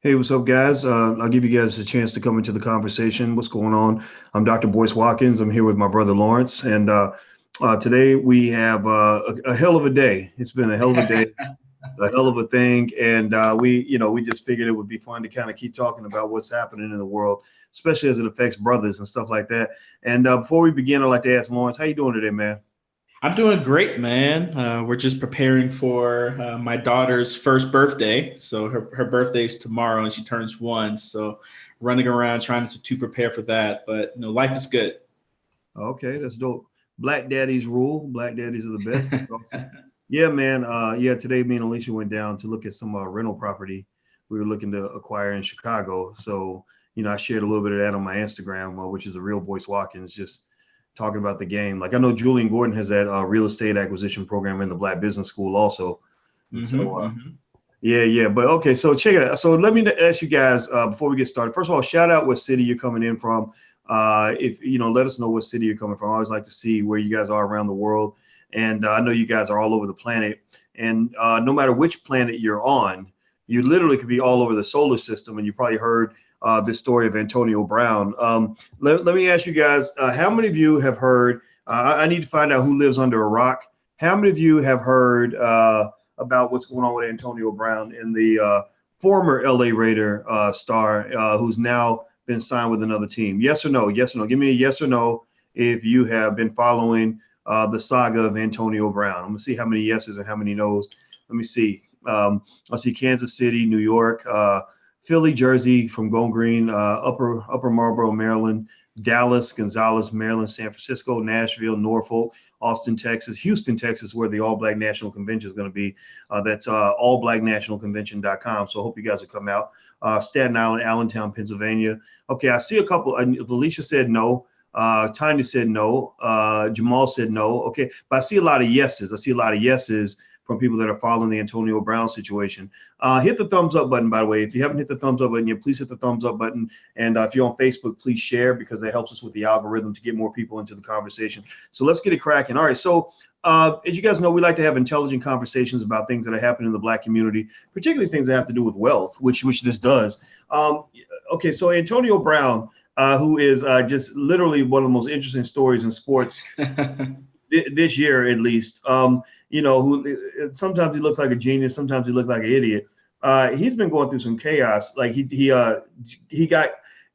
Hey, what's up, guys? I'll give you guys a chance to come into the conversation. What's going on? I'm Dr. Boyce Watkins. I'm here with my brother Lawrence, and today we have a hell of a day. It's been a hell of a day, a hell of a thing, and we just figured it would be fun to kind of keep talking about what's happening in the world, especially as it affects brothers and stuff like that. And before we begin, I'd like to ask Lawrence, how you doing today, man? I'm doing great, man. We're just preparing for my daughter's first birthday. So her birthday is tomorrow and she turns 1. So running around trying to prepare for that. But life is good. Okay, that's dope. Black daddies rule. Black daddies are the best. That's awesome. Yeah, man. Yeah, today me and Alicia went down to look at some rental property we were looking to acquire in Chicago. So, I shared a little bit of that on my Instagram, which is a real Boyce Watkins, just talking about the game. Like I know Julian Gordon has that real estate acquisition program in the Black Business School also. And so, yeah, yeah. But okay, so check it out. So let me ask you guys before we get started. First of all, shout out what city you're coming in from. If let us know what city you're coming from. I always like to see where you guys are around the world. And I know you guys are all over the planet. And no matter which planet you're on, you literally could be all over the solar system. And you probably heard this story of Antonio Brown. Let me ask you guys, how many of you have heard? I need to find out who lives under a rock. How many of you have heard about what's going on with Antonio Brown and the former LA Raider star who's now been signed with another team? Yes or no? Yes or no? Give me a yes or no if you have been following the saga of Antonio Brown. I'm gonna see how many yeses and how many nos. Let me see. I see Kansas City, New York, Philly, Jersey from Go Green, Upper Marlboro, Maryland, Dallas, Gonzales, Maryland, San Francisco, Nashville, Norfolk, Austin, Texas, Houston, Texas, where the All Black National Convention is going to be. That's allblacknationalconvention.com. So I hope you guys will come out. Staten Island, Allentown, Pennsylvania. Okay, I see a couple. Felicia said no. Tanya said no. Jamal said no. Okay, but I see a lot of yeses. I see a lot of yeses from people that are following the Antonio Brown situation. Hit the thumbs up button, by the way. If you haven't hit the thumbs up button yet, please hit the thumbs up button. And if you're on Facebook, please share because that helps us with the algorithm to get more people into the conversation. So let's get it cracking. All right. So as you guys know, we like to have intelligent conversations about things that are happening in the Black community, particularly things that have to do with wealth, which this does. Okay. So Antonio Brown, who is just literally one of the most interesting stories in sports this year, at least. Who sometimes he looks like a genius, sometimes he looks like an idiot. He's been going through some chaos. Like he got.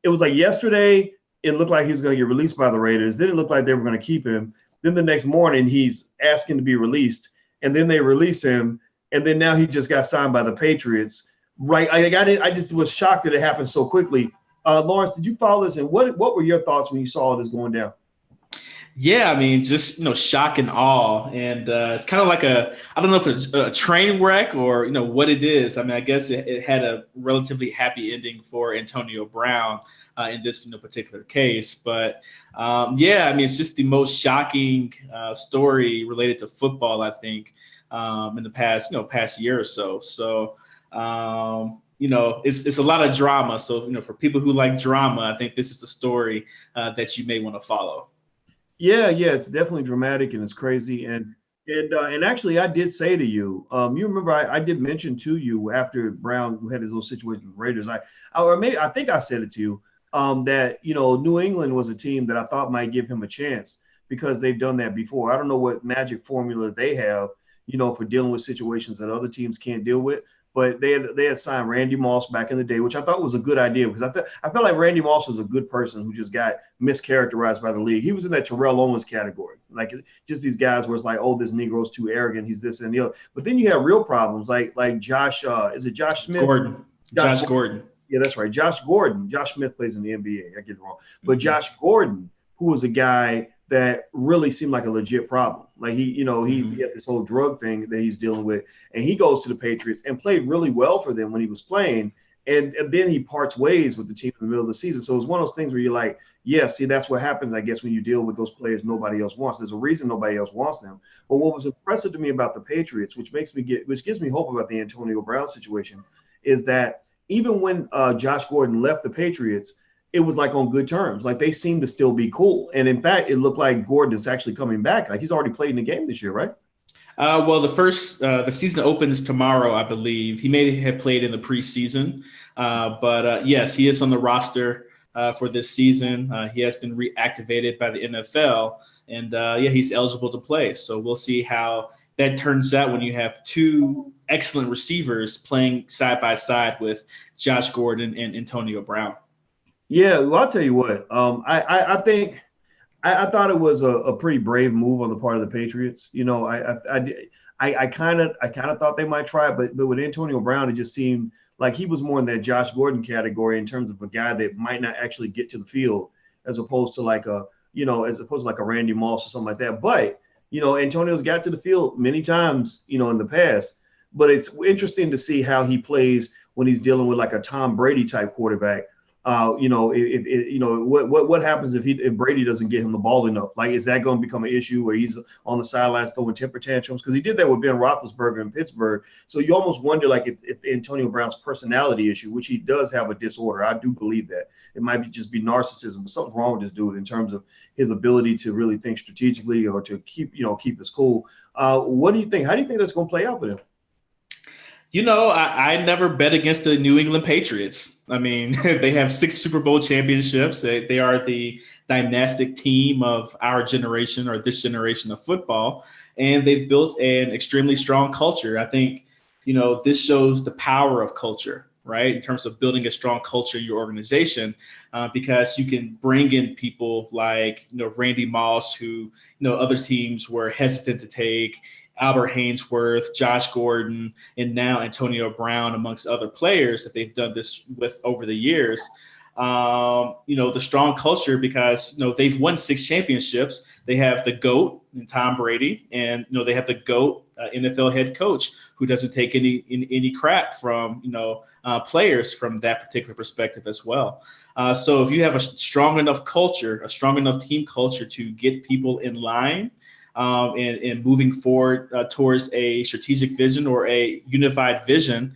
It was like yesterday. It looked like he was going to get released by the Raiders. Then it looked like they were going to keep him. Then the next morning he's asking to be released, and then they release him. And then now he just got signed by the Patriots. Right? I just was shocked that it happened so quickly. Lawrence, did you follow this? And what were your thoughts when you saw this going down? Yeah, I mean, just shock and awe, and it's kind of like I don't know if it's a train wreck or what it is. I mean, I guess it had a relatively happy ending for Antonio Brown in this particular case, but yeah, I mean, it's just the most shocking story related to football, I think, in the past year or so. So. It's a lot of drama. So, for people who like drama, I think this is a story that you may want to follow. Yeah, yeah, it's definitely dramatic and it's crazy. And actually, I did say to you, you remember I did mention to you after Brown had his little situation with Raiders. Or maybe I think I said it to you that New England was a team that I thought might give him a chance because they've done that before. I don't know what magic formula they have, for dealing with situations that other teams can't deal with. But they had signed Randy Moss back in the day, which I thought was a good idea because I felt like Randy Moss was a good person who just got mischaracterized by the league. He was in that Terrell Owens category, like just these guys where it's like, oh, this Negro's too arrogant, he's this and the other. But then you have real problems like Josh. Is it Josh Smith? Gordon. Josh Gordon. Yeah, that's right. Josh Gordon. Josh Smith plays in the NBA. I get it wrong, but Josh Gordon, who was a guy that really seemed like a legit problem. Like he had this whole drug thing that he's dealing with, and he goes to the Patriots and played really well for them when he was playing. And then he parts ways with the team in the middle of the season. So it's one of those things where you're like, yeah, see, that's what happens, I guess, when you deal with those players nobody else wants. There's a reason nobody else wants them. But what was impressive to me about the Patriots, which gives me hope about the Antonio Brown situation, is that even when Josh Gordon left the Patriots, it was like on good terms. Like they seemed to still be cool. And in fact, it looked like Gordon is actually coming back. Like he's already played in the game this year, right? Well, the season opens tomorrow, I believe. He may have played in the preseason, but yes, he is on the roster for this season. He has been reactivated by the NFL, and yeah, he's eligible to play. So we'll see how that turns out when you have two excellent receivers playing side by side with Josh Gordon and Antonio Brown. Yeah, well, I'll tell you what. I think I thought it was a pretty brave move on the part of the Patriots. You know, I kind of thought they might try it, but with Antonio Brown, it just seemed like he was more in that Josh Gordon category in terms of a guy that might not actually get to the field, as opposed to like a Randy Moss or something like that. But Antonio's got to the field many times, in the past. But it's interesting to see how he plays when he's dealing with like a Tom Brady type quarterback. What happens if Brady doesn't get him the ball enough? Like, is that going to become an issue where he's on the sidelines throwing temper tantrums? Because he did that with Ben Roethlisberger in Pittsburgh. So you almost wonder, like, if Antonio Brown's personality issue, which he does have a disorder, I do believe that it might just be narcissism, but something's wrong with this dude in terms of his ability to really think strategically or to keep his cool. What do you think? How do you think that's going to play out for him? I never bet against the New England Patriots. I mean, they have 6 Super Bowl championships. They are the dynastic team of our generation, or this generation of football. And they've built an extremely strong culture. I think, this shows the power of culture, right? In terms of building a strong culture in your organization, because you can bring in people like, Randy Moss, who, other teams were hesitant to take, Albert Haynesworth, Josh Gordon, and now Antonio Brown, amongst other players that they've done this with over the years. The strong culture, because, they've won 6 championships. They have the GOAT in Tom Brady, and, they have the GOAT NFL head coach who doesn't take any crap from, players from that particular perspective as well. So if you have a strong enough culture, a strong enough team culture to get people in line, and moving forward towards a strategic vision or a unified vision,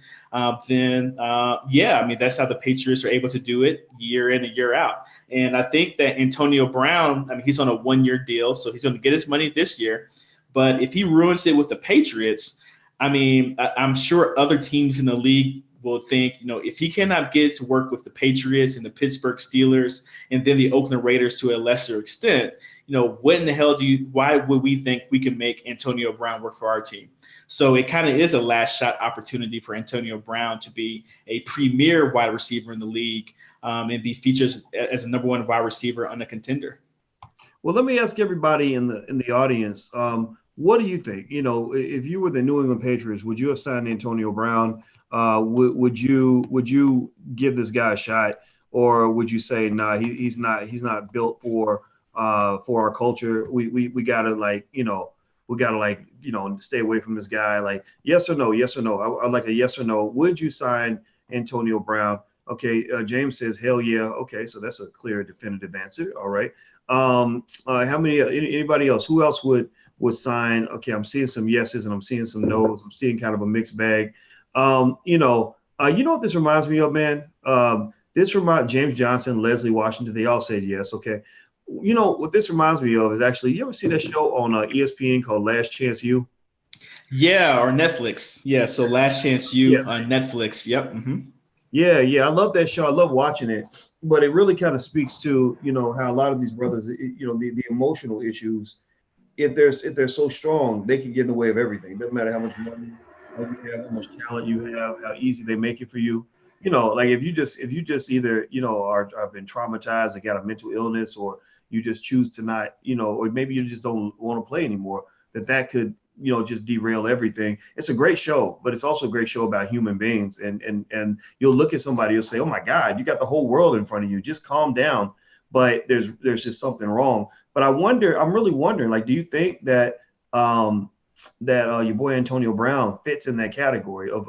then that's how the Patriots are able to do it year in and year out. And I think that Antonio Brown, he's on a 1-year deal, so he's going to get his money this year. But if he ruins it with the Patriots, I'm sure other teams in the league will think, if he cannot get to work with the Patriots and the Pittsburgh Steelers and then the Oakland Raiders to a lesser extent, what in the hell why would we think we can make Antonio Brown work for our team? So it kind of is a last shot opportunity for Antonio Brown to be a premier wide receiver in the league, and be featured as a number 1 wide receiver on a contender. Well, let me ask everybody in the audience, what do you think? If you were the New England Patriots, would you have signed Antonio Brown? Would you give this guy a shot, or would you say, nah, he's not built for our culture? We gotta stay away from this guy. Like, yes or no? I'd like a yes or no. Would you sign Antonio Brown? Okay, James says hell yeah. Okay, so that's a clear, definitive answer. All right. How many? Anybody else? Who else would sign? Okay, I'm seeing some yeses and I'm seeing some nos. I'm seeing kind of a mixed bag. You know what this reminds me of, man? This reminds James Johnson, Leslie Washington. They all said yes. Okay. What this reminds me of is actually, you ever see that show on ESPN called Last Chance U? Yeah, or Netflix. Yeah, so Last Chance U on Netflix. Yep. Mm-hmm. Yeah. I love that show. I love watching it. But it really kind of speaks to, how a lot of these brothers, the emotional issues, if they're so strong, they can get in the way of everything. It doesn't matter how much money you have, how much talent you have, how easy they make it for you. Like if you just either, have been traumatized or got a mental illness, or you just choose to not, or maybe you just don't want to play anymore, that could, just derail everything. It's a great show, but it's also a great show about human beings. And you'll look at somebody, you'll say, oh my God, you got the whole world in front of you. Just calm down. But there's just something wrong. But I'm really wondering, like, do you think that your boy Antonio Brown fits in that category of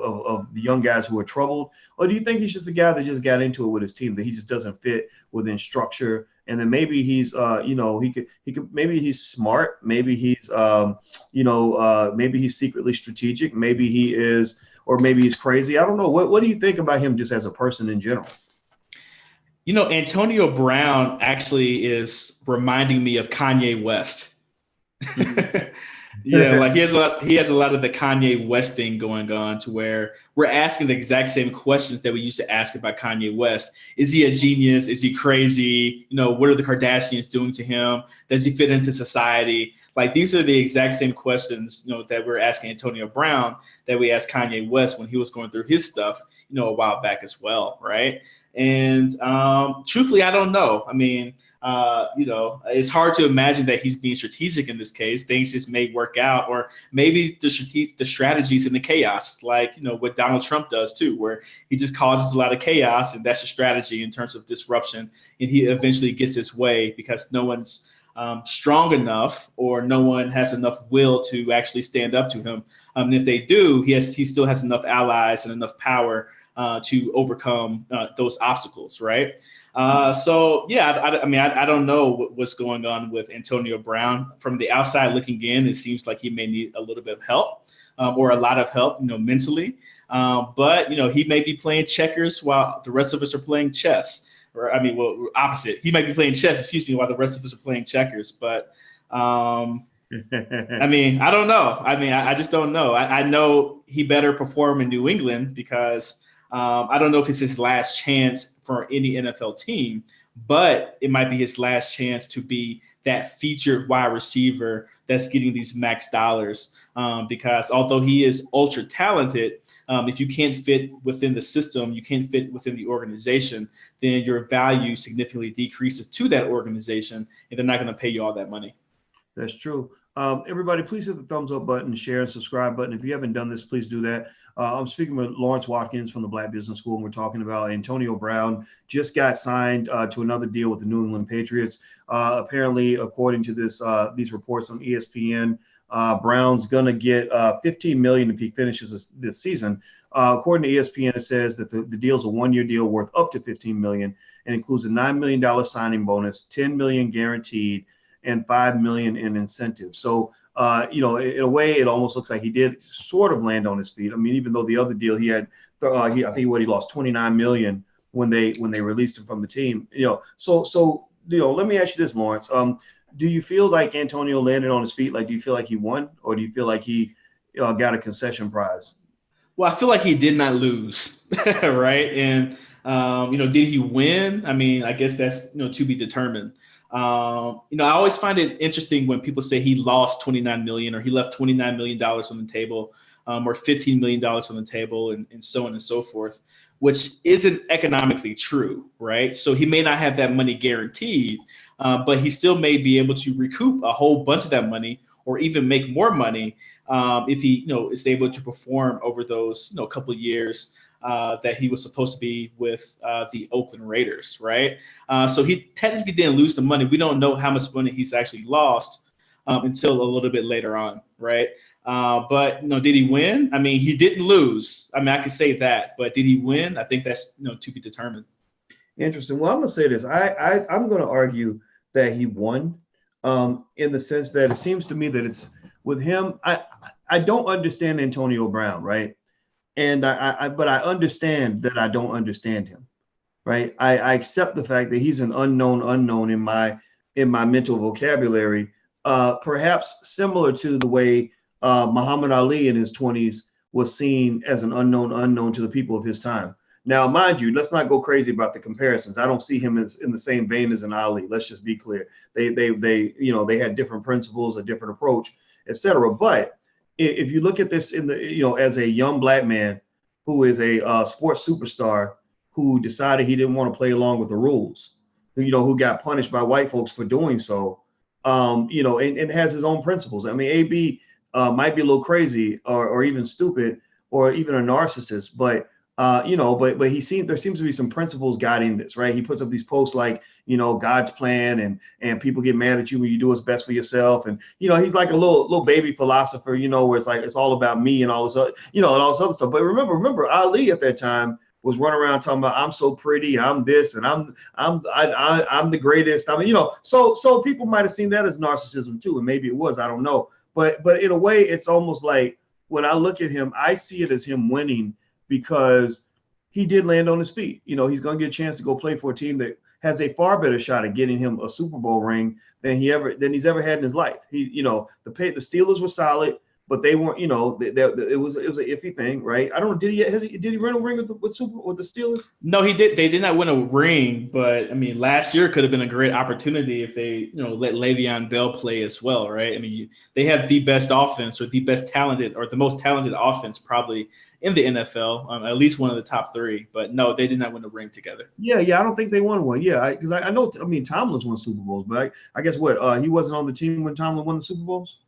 the young guys who are troubled? Or do you think he's just a guy that just got into it with his team, that he just doesn't fit within structure? And then maybe he's, maybe he's smart. Maybe he's, maybe he's secretly strategic. Maybe he is, or maybe he's crazy. I don't know. What do you think about him just as a person in general? Antonio Brown actually is reminding me of Kanye West. Yeah, like he has a lot of the Kanye West thing going on, to where we're asking the exact same questions that we used to ask about Kanye West. Is he a genius? Is he crazy? What are the Kardashians doing to him? Does he fit into society? Like, these are the exact same questions, that we're asking Antonio Brown, that we asked Kanye West when he was going through his stuff, a while back as well, right? And truthfully, I don't know. I mean, it's hard to imagine that he's being strategic in this case. Things just may work out, or maybe the strategies in the chaos, like, what Donald Trump does too, where he just causes a lot of chaos, and that's a strategy in terms of disruption. And he eventually gets his way because no one's strong enough, or no one has enough will to actually stand up to him. And if they do, he still has enough allies and enough power to overcome those obstacles, right? So yeah, I don't know what's going on with Antonio Brown. From the outside looking in, it seems like he may need a little bit of help, or a lot of help, mentally. But he may be playing checkers while the rest of us are playing chess. Or opposite. He might be playing chess, excuse me, while the rest of us are playing checkers. But I don't know. I just don't know. I know he better perform in New England, because I don't know if it's his last chance for any NFL team, but it might be his last chance to be that featured wide receiver that's getting these max dollars. Because although he is ultra talented, if you can't fit within the system, you can't fit within the organization, then your value significantly decreases to that organization, and they're not going to pay you all that money. That's true. Everybody, please hit the thumbs up button, share, and subscribe button. If you haven't done this, please do that. I'm speaking with Lawrence Watkins from the Black Business School, and we're talking about Antonio Brown. Just got signed to another deal with the New England Patriots. Apparently, according to these reports on ESPN, Brown's gonna get $15 million if he finishes this season. According to ESPN, it says that the deal's a one-year deal worth up to $15 million, and includes a $9 million signing bonus, $10 million guaranteed, and $5 million in incentives. So, in a way, it almost looks like he did sort of land on his feet. I mean, even though the other deal he had, I think he lost $29 million when they released him from the team. So let me ask you this, Lawrence. Do you feel like Antonio landed on his feet? Like, do you feel like he won, or do you feel like he got a concession prize? Well, I feel like he did not lose, right? And did he win? I guess that's to be determined. I always find it interesting when people say he lost $29 million, or he left $29 million on the table, or $15 million on the table, and so on and so forth, which isn't economically true, right? So he may not have that money guaranteed, but he still may be able to recoup a whole bunch of that money, or even make more money if he is able to perform over those couple of years that he was supposed to be with the Oakland Raiders, right? So he technically didn't lose the money. We don't know how much money he's actually lost until a little bit later on, right? But did he win? He didn't lose. I can say that, but did he win? I think that's to be determined. Interesting. Well, I'm gonna say this. I'm gonna argue that he won, in the sense that it seems to me that it's with him. I don't understand Antonio Brown, right? And but I understand that I don't understand him, right? I accept the fact that he's an unknown in my mental vocabulary, perhaps similar to the way Muhammad Ali in his 20s was seen as an unknown to the people of his time. Now, mind you, let's not go crazy about the comparisons. I don't see him as in the same vein as an Ali. Let's just be clear. They had different principles, a different approach, etc. But if you look at this in the as a young black man who is a sports superstar who decided he didn't want to play along with the rules, who got punished by white folks for doing so, and has his own principles. AB might be a little crazy or even stupid or even a narcissist, but but there seems to be some principles guiding this, right? He puts up these posts like, God's plan, and people get mad at you when you do what's best for yourself. And, he's like a little baby philosopher, where it's like, it's all about me and all this, and all this other stuff. But remember Ali at that time was running around talking about, I'm so pretty, I'm this, and I'm the greatest. So people might've seen that as narcissism too. And maybe it was, I don't know. But in a way, it's almost like when I look at him, I see it as him winning, because he did land on his feet. He's going to get a chance to go play for a team that has a far better shot at getting him a Super Bowl ring than he's ever had in his life. The Steelers were solid, but they weren't. It was an iffy thing, right? I don't know. Did he win a ring with the Steelers? No, he did. They did not win a ring, but I mean, last year could have been a great opportunity if they, let Le'Veon Bell play as well, right? I mean, they have the best offense or the best talented or the most talented offense probably in the NFL, at least one of the top three. But no, they did not win a ring together. Yeah, I don't think they won one. Yeah, because I know. I mean, Tomlin's won Super Bowls, but I guess what he wasn't on the team when Tomlin won the Super Bowls.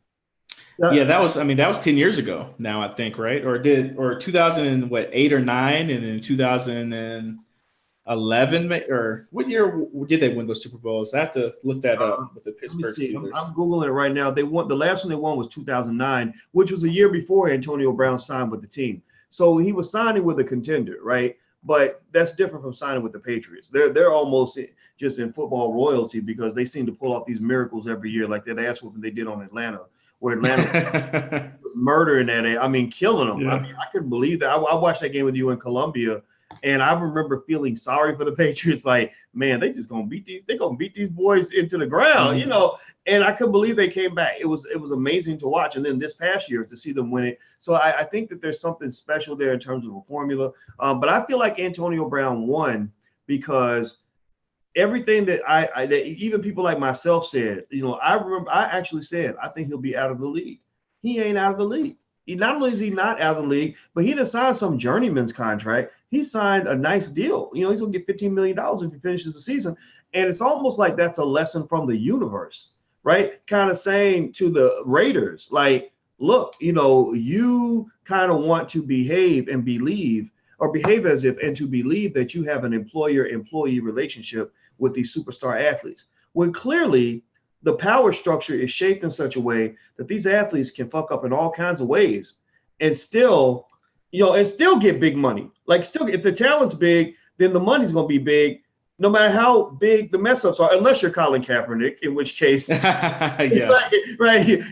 Yeah, that was 10 years ago now, I think, right? Or 2008 or 9, and then 2011, or what year did they win those Super Bowls? I have to look that up with the Pittsburgh Steelers. I'm Googling it right now. They won, the last one they won was 2009, which was a year before Antonio Brown signed with the team. So he was signing with a contender, right? But that's different from signing with the Patriots. They're almost just in football royalty because they seem to pull off these miracles every year, like that ass whooping they did on Atlanta, where Atlanta was murdering that. I mean, killing them. Yeah. I mean, I couldn't believe that. I watched that game with you in Columbia, and I remember feeling sorry for the Patriots. Like, man, they just gonna beat these. They're gonna beat these boys into the ground, And I couldn't believe they came back. It was amazing to watch. And then this past year to see them win it. So I think that there's something special there in terms of a formula. But I feel like Antonio Brown won because everything that that even people like myself said, I remember I actually said, I think he'll be out of the league. He ain't out of the league. Not only is he not out of the league, but he done signed some journeyman's contract. He signed a nice deal. He's gonna get $15 million if he finishes the season. And it's almost like that's a lesson from the universe, right? Kind of saying to the Raiders, like, look, you kind of want to behave and believe, or behave as if, and to believe that you have an employer-employee relationship with these superstar athletes, when clearly the power structure is shaped in such a way that these athletes can fuck up in all kinds of ways and still get big money. Like, still, if the talent's big, then the money's going to be big, no matter how big the mess ups are, unless you're Colin Kaepernick, in which case, yeah. right,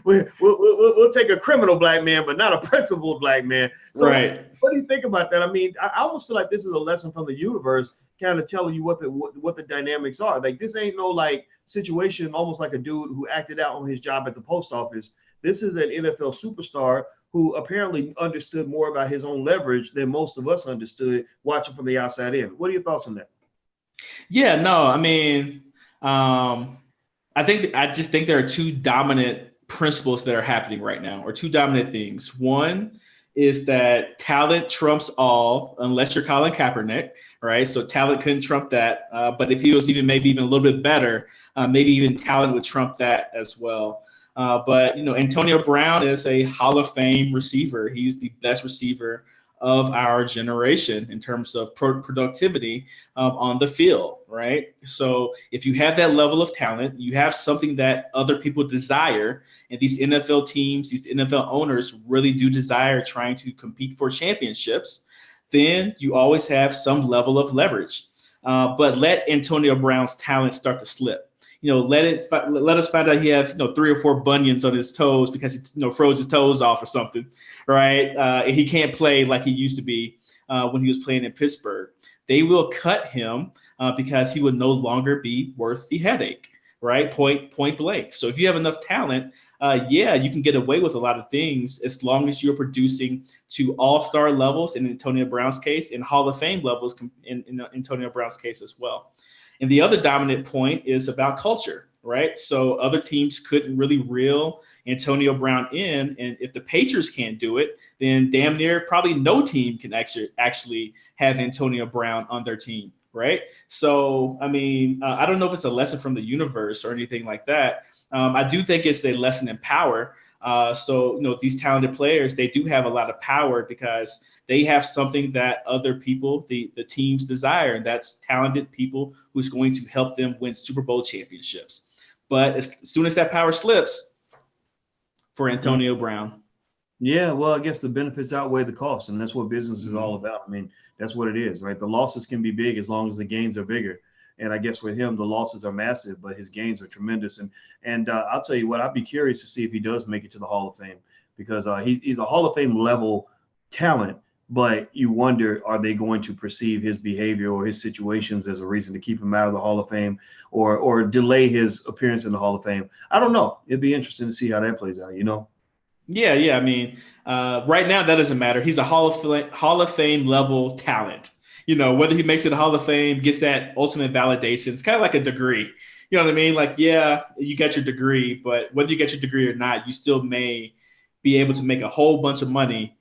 we'll take a criminal black man, but not a principled black man. So, right. What do you think about that? I mean, I almost feel like this is a lesson from the universe, kind of telling you what the dynamics are. Like, this ain't no like situation, almost like a dude who acted out on his job at the post office. This is an NFL superstar who apparently understood more about his own leverage than most of us understood watching from the outside in. What are your thoughts on that? Yeah, no, I mean, I just think there are two dominant principles that are happening right now, or two dominant things. One is that talent trumps all, unless you're Colin Kaepernick, right? So talent couldn't trump that. But if he was maybe even a little bit better, maybe even talent would trump that as well. But Antonio Brown is a Hall of Fame receiver. He's the best receiver of our generation in terms of productivity on the field, right? So if you have that level of talent, you have something that other people desire, and these NFL teams, these NFL owners really do desire trying to compete for championships, then you always have some level of leverage. But let Antonio Brown's talent start to slip. Let us find out he has 3 or 4 bunions on his toes because he froze his toes off or something, right? And he can't play like he used to be when he was playing in Pittsburgh. They will cut him because he would no longer be worth the headache, right? Point blank. So if you have enough talent, you can get away with a lot of things as long as you're producing to all-star levels in Antonio Brown's case, and Hall of Fame levels in Antonio Brown's case as well. And the other dominant point is about culture, right? So other teams couldn't really reel Antonio Brown in. And if the Patriots can't do it, then damn near probably no team can actually have Antonio Brown on their team, right? So, I mean, I don't know if it's a lesson from the universe or anything like that. I do think it's a lesson in power. So, these talented players, they do have a lot of power because they have something that other people, the teams desire, and that's talented people who's going to help them win Super Bowl championships. But as soon as that power slips for Antonio Brown. Yeah, well, I guess the benefits outweigh the costs, and that's what business is all about. I mean, that's what it is, right? The losses can be big as long as the gains are bigger. And I guess with him, the losses are massive, but his gains are tremendous. And I'll tell you what, I'd be curious to see if he does make it to the Hall of Fame, because he's a Hall of Fame level talent. but you wonder, are they going to perceive his behavior or his situations as a reason to keep him out of the Hall of Fame or delay his appearance in the Hall of Fame? I don't know. It'd be interesting to see how that plays out, you know? Yeah. I mean, right now that doesn't matter. He's a Hall of Fame level talent. You know, whether he makes it to Hall of Fame, gets that ultimate validation. It's kind of like a degree. You know what I mean? Like, yeah, you got your degree, but whether you get your degree or not, you still may be able to make a whole bunch of money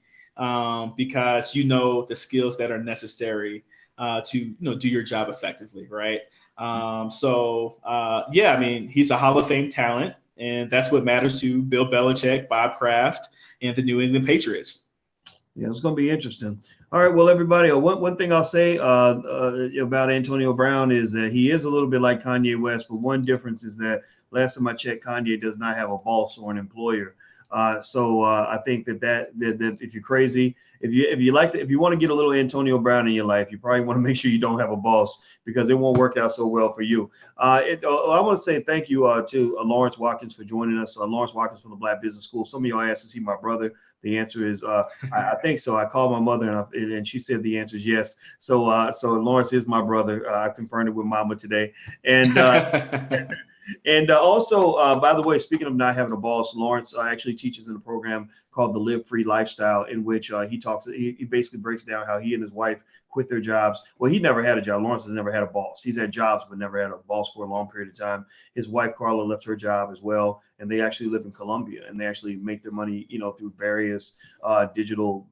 because you know the skills that are necessary to do your job effectively, right? Yeah, I mean, he's a Hall of Fame talent, and that's what matters to Bill Belichick, Bob Kraft, and the New England Patriots. Yeah, it's going to be interesting. All right, well, everybody, one thing I'll say about Antonio Brown is that he is a little bit like Kanye West, but one difference is that last time I checked, Kanye does not have a boss or an employer. So I think that if you're crazy, if you want to get a little Antonio Brown in your life, you probably want to make sure you don't have a boss because it won't work out so well for you. I want to say thank you to Lawrence Watkins for joining us. Lawrence Watkins from the Black Business School. Some of y'all asked to see my brother. The answer is I think so. I called my mother and she said the answer is yes. So Lawrence is my brother. I confirmed it with Mama today. And and also, by the way, speaking of not having a boss, Lawrence actually teaches in a program called the Live Free Lifestyle, in which he basically breaks down how he and his wife quit their jobs. Well, he never had a job. Lawrence has never had a boss. He's had jobs, but never had a boss for a long period of time. His wife, Carla, left her job as well. And they actually live in Colombia, and they actually make their money, through various digital,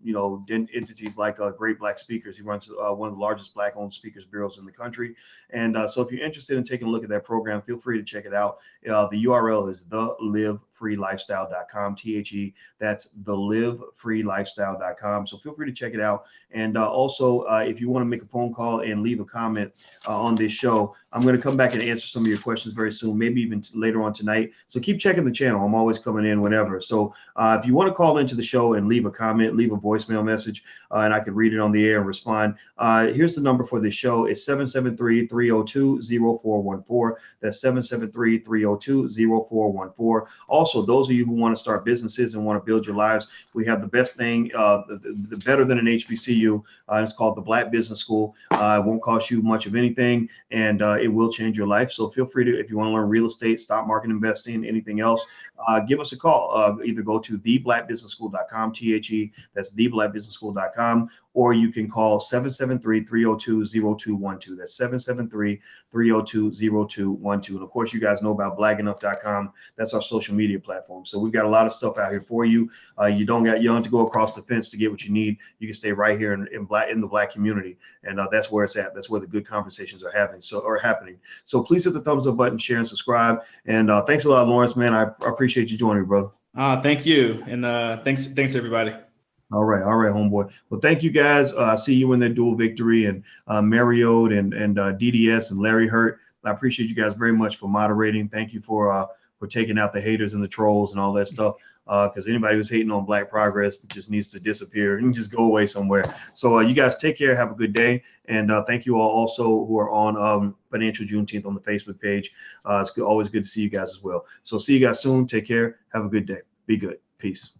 entities like Great Black Speakers. He runs one of the largest Black-owned speakers bureaus in the country. And so if you're interested in taking a look at that program, feel free to check it out. The URL is thelivefreelifestyle.com, THE. That's thelivefreelifestyle.com. So feel free to check it out. And also, if you want to make a phone call and leave a comment on this show, I'm going to come back and answer some of your questions very soon, maybe even later on tonight. So keep checking the channel. I'm always coming in whenever. So if you want to call into the show and leave a comment, leave a voicemail message, and I can read it on the air and respond. Here's the number for this show. It's 773-302-0414. That's 773-302-0414. Also, those of you who want to start businesses and want to build your lives, we have the best thing, the better than an HBCU. It's called the Black Business School. It won't cost you much of anything, and it will change your life. So feel free to, if you want to learn real estate, stock market investing, anything else, give us a call. Either go to theblackbusinessschool.com, THE, that's theblackbusinessschool.com, or you can call 773-302-0212. That's 773-302-0212. And of course, you guys know about blackenough.com. That's our social media platform. So we've got a lot of stuff out here for you. You don't have to go across the fence to get what you need. You can stay right here in the Black community. And that's where it's at. That's where the good conversations are happening. So please hit the thumbs up button, share, and subscribe. And thanks a lot, Lawrence, man. I appreciate you joining me, brother. Thank you. And thanks everybody. All right, homeboy. Well, thank you guys. I see you in the dual victory, and Mario and DDS and Larry Hurt. I appreciate you guys very much for moderating. Thank you for taking out the haters and the trolls and all that stuff. Because anybody who's hating on Black progress just needs to disappear and just go away somewhere. So you guys take care. Have a good day. And thank you all also who are on Financial Juneteenth on the Facebook page. It's always good to see you guys as well. So see you guys soon. Take care. Have a good day. Be good. Peace.